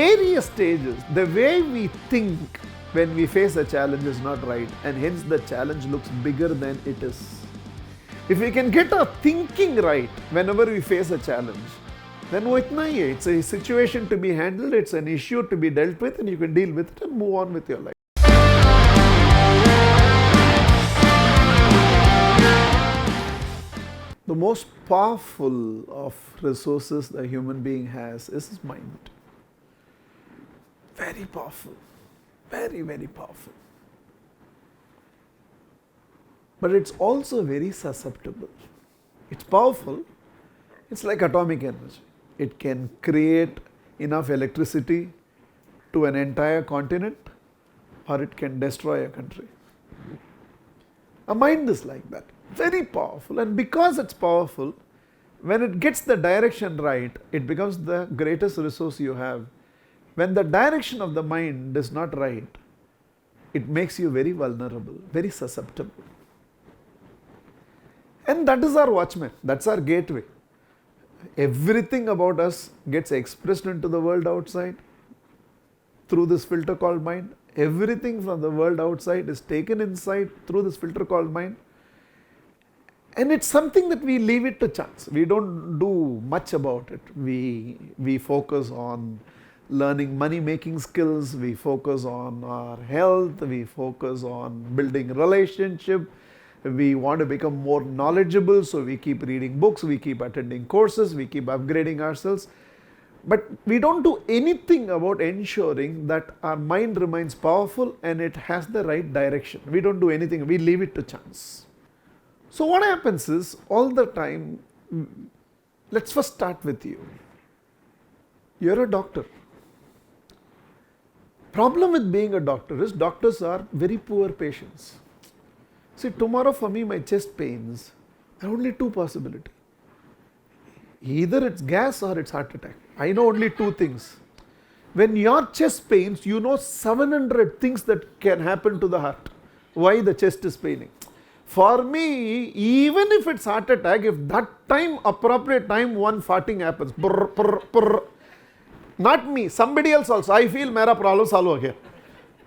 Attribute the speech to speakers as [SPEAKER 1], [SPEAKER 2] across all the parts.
[SPEAKER 1] various stages, the way we think when we face a challenge is not right, and hence the challenge looks bigger than it is. If we can get our thinking right whenever we face a challenge, then it's a situation to be handled, it's an issue to be dealt with, and you can deal with it and move on with your life. The most powerful of resources a human being has is his mind. Very powerful. Very, very powerful. But it's also very susceptible. It's powerful. It's like atomic energy. It can create enough electricity to an entire continent, or it can destroy a country. A mind is like that. Very powerful. And because it's powerful, when it gets the direction right, it becomes the greatest resource you have. When the direction of the mind is not right, it makes you very vulnerable, very susceptible. And that is our watchman. That's our gateway. Everything about us gets expressed into the world outside through this filter called mind. Everything from the world outside is taken inside through this filter called mind. And it's something that we leave it to chance. We don't do much about it. We focus on learning money-making skills, we focus on our health, we focus on building relationship, we want to become more knowledgeable, so we keep reading books, we keep attending courses, we keep upgrading ourselves. But we don't do anything about ensuring that our mind remains powerful and it has the right direction. We don't do anything, we leave it to chance. So what happens is, all the time, let's first start with you. You're a doctor. Problem with being a doctor is, doctors are very poor patients. See, tomorrow for me, my chest pains, there are only two possibilities. Either it's gas or it's heart attack. I know only two things. When your chest pains, you know 700 things that can happen to the heart. Why the chest is paining. For me, even if it's heart attack, if that time, appropriate time, one farting happens, brr, brr, brr. Not me, somebody else also. I feel mera problem solve ho gaya.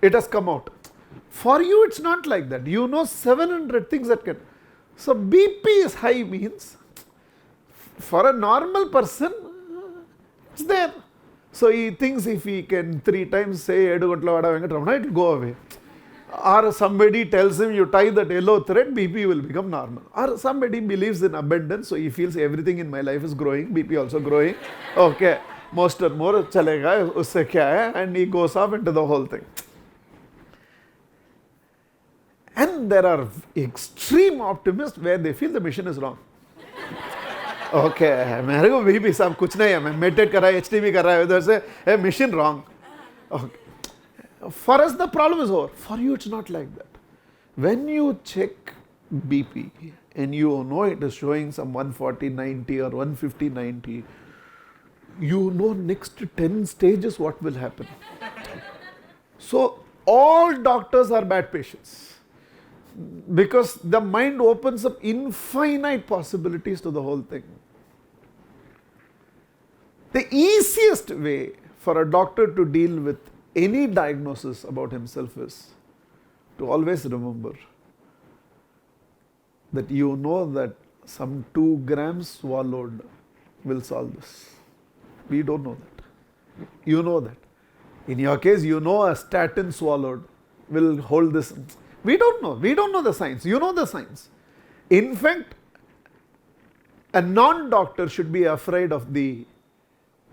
[SPEAKER 1] It has come out. For you, it's not like that. You know 700 things that can. So BP is high means, for a normal person, it's there. So he thinks if he can 3 times say Edugotla Vada Venkatramana, it will go away. Or somebody tells him you tie that yellow thread, BP will become normal. Or somebody believes in abundance, so he feels everything in my life is growing, BP also growing. Okay. Most and more chalega, usse kya hai, and he goes off into the whole thing. And there are extreme optimists where they feel the mission is wrong. Okay, मेरे को भी सब कुछ नहीं है, मैं meditate कर रहा है, HTV कर रहा है, उधर से mission wrong. Okay. For us the problem is over. For you it's not like that. When you check BP and you know it is showing some 140/90 or 150/90, you know next 10 stages what will happen. So all doctors are bad patients, because the mind opens up infinite possibilities to the whole thing. The easiest way for a doctor to deal with any diagnosis about himself is to always remember that you know that some 2 grams swallowed will solve this. We don't know that. You know that. In your case, you know a statin swallowed will hold this. We don't know. We don't know the science. You know the science. In fact, a non-doctor should be afraid of the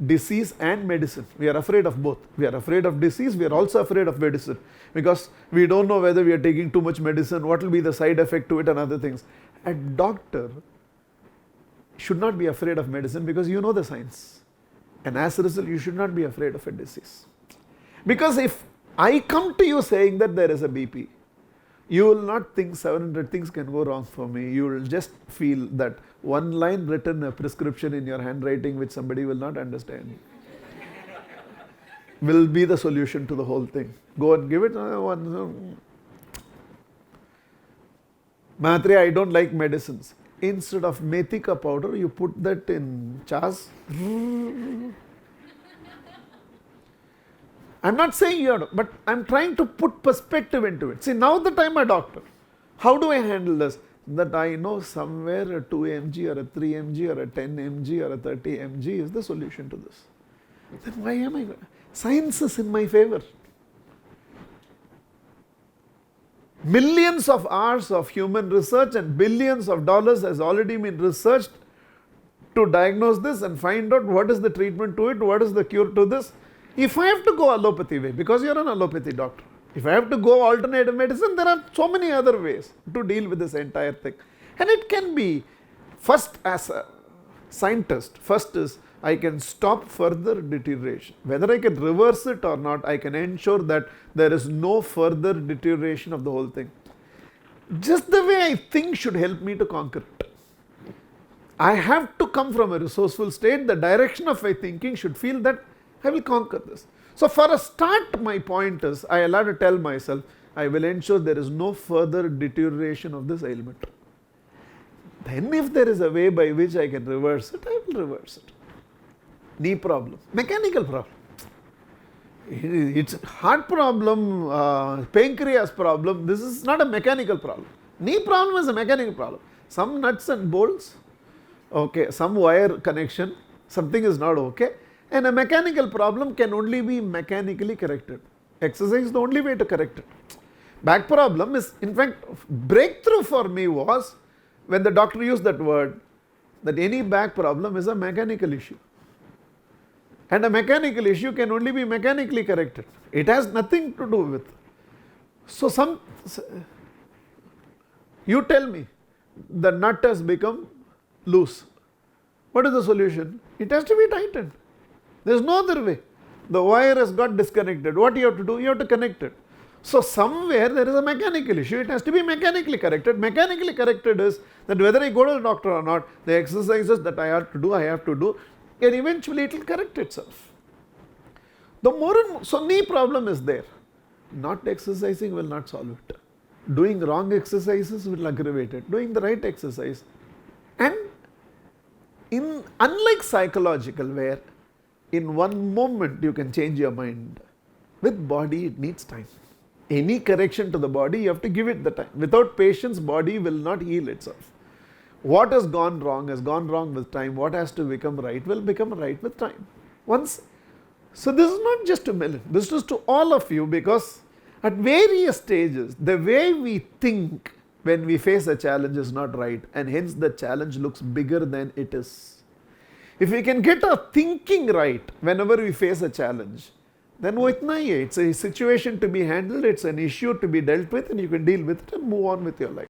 [SPEAKER 1] disease and medicine. We are afraid of both. We are afraid of disease. We are also afraid of medicine, because we don't know whether we are taking too much medicine, what will be the side effect to it and other things. A doctor should not be afraid of medicine, because you know the science. And as a result, you should not be afraid of a disease. Because if I come to you saying that there is a BP, you will not think 700 things can go wrong for me. You will just feel that one line written, a prescription in your handwriting which somebody will not understand, will be the solution to the whole thing. Go and give it one. Mahatria, I don't like medicines. Instead of methika powder, you put that in chas. I'm not saying you are, but I'm trying to put perspective into it. See, now that I'm a doctor, how do I handle this? That I know somewhere a 2 mg or a 3 mg or a 10 mg or a 30 mg is the solution to this. Then why am I going? Science is in my favor. Millions of hours of human research and billions of dollars has already been researched to diagnose this and find out what is the treatment to it, what is the cure to this. If I have to go allopathy way, because you are an allopathy doctor, if I have to go alternative medicine, there are so many other ways to deal with this entire thing. And it can be, first as a scientist, first is I can stop further deterioration. Whether I can reverse it or not, I can ensure that there is no further deterioration of the whole thing. Just the way I think should help me to conquer it. I have to come from a resourceful state. The direction of my thinking should feel that I will conquer this. So for a start, my point is, I will have to tell myself, I will ensure there is no further deterioration of this ailment. Then if there is a way by which I can reverse it, I will reverse it. Knee problem, mechanical problem. It's heart problem, pancreas problem. This is not a mechanical problem. Knee problem is a mechanical problem. Some nuts and bolts, okay, some wire connection, something is not okay. And a mechanical problem can only be mechanically corrected. Exercise is the only way to correct it. Back problem is, in fact, breakthrough for me was when the doctor used that word, that any back problem is a mechanical issue. And a mechanical issue can only be mechanically corrected. It has nothing to do with. So you tell me, the nut has become loose. What is the solution? It has to be tightened. There is no other way. The wire has got disconnected. What you have to do? You have to connect it. So somewhere there is a mechanical issue. It has to be mechanically corrected. Mechanically corrected is that whether I go to the doctor or not, the exercises that I have to do, and eventually it will correct itself. The more and more, so knee problem is there. Not exercising will not solve it. Doing wrong exercises will aggravate it. Doing the right exercise. And unlike psychological, where in one moment you can change your mind, with body it needs time. Any correction to the body, you have to give it the time. Without patience, body will not heal itself. What has gone wrong with time. What has to become right will become right with time. So this is not just to Melon, this is to all of you, because at various stages, the way we think when we face a challenge is not right, and hence the challenge looks bigger than it is. If we can get our thinking right whenever we face a challenge, then it's a situation to be handled, it's an issue to be dealt with, and you can deal with it and move on with your life.